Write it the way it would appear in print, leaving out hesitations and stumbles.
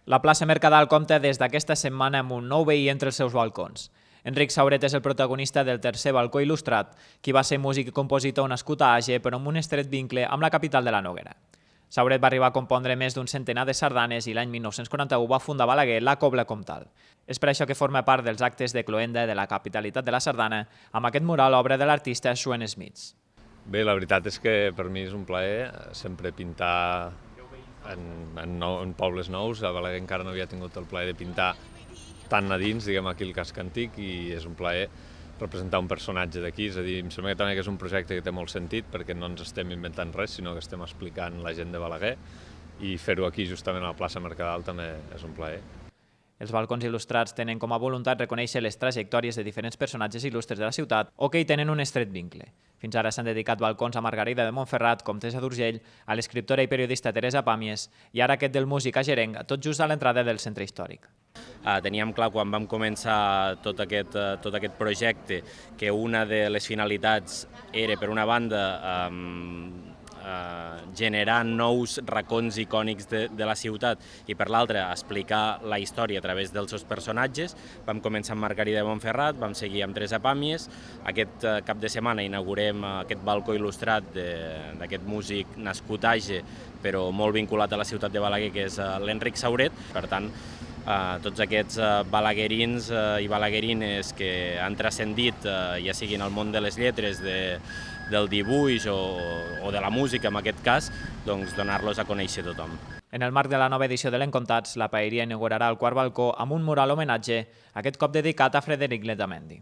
La plaça Mercadal compta des d'aquesta setmana amb un nou veí entre els seus balcons. Enric Sauret és el protagonista del tercer balcó il·lustrat, qui va ser músic i compositor nascut a Age, però amb un estret vincle amb la capital de la Noguera. Sauret va arribar a compondre més d'un centenar de sardanes i l'any 1941 va fundar a Balaguer la Cobla Comtal. És per això que forma part dels actes de cloenda de la capitalitat de la sardana amb aquest mural obra de l'artista Suen Smits. Bé, la veritat és que per mi és un plaer sempre pintar en pobles nous. A Balaguer encara no havia tingut el plaer de pintar tant a dins, diguem, aquí el casc antic, i és un plaer representar un personatge d'aquí. És a dir, em sembla que també és un projecte que té molt sentit perquè no ens estem inventant res, sinó que estem explicant la gent de Balaguer, i fer-ho aquí justament a la plaça Mercadal també és un plaer. Els balcons il·lustrats tenen com a voluntat reconèixer les trajectòries de diferents personatges il·lustres de la ciutat o que hi tenen un estret vincle. Fins ara s'han dedicat balcons a Margarida de Montferrat, comtessa d'Urgell, a l'escriptora i periodista Teresa Pàmies i ara aquest del músic agerenc, tot just a l'entrada del centre històric. Teníem clar quan vam començar tot aquest projecte que una de les finalitats era, per una banda, generar nous racons icònics de la ciutat i per l'altra explicar la història a través dels seus personatges. Vam començar amb Margarida de Montferrat, vam seguir amb Teresa Pàmies. Aquest cap de setmana inaugurem aquest balcó il·lustrat d'aquest músic nascut a Age, però molt vinculat a la ciutat de Balaguer, que és l'Enric Sauret. Per tant, tots aquests balaguerins i balaguerines que han transcendit, ja sigui en el món de les lletres, del dibuix o de la música, en aquest cas, doncs donar-los a conèixer a tothom. En el marc de la nova edició de l'Encontats, la Paeria inaugurarà el quart balcó amb un mural homenatge, aquest cop dedicat a Frederic Letamendi.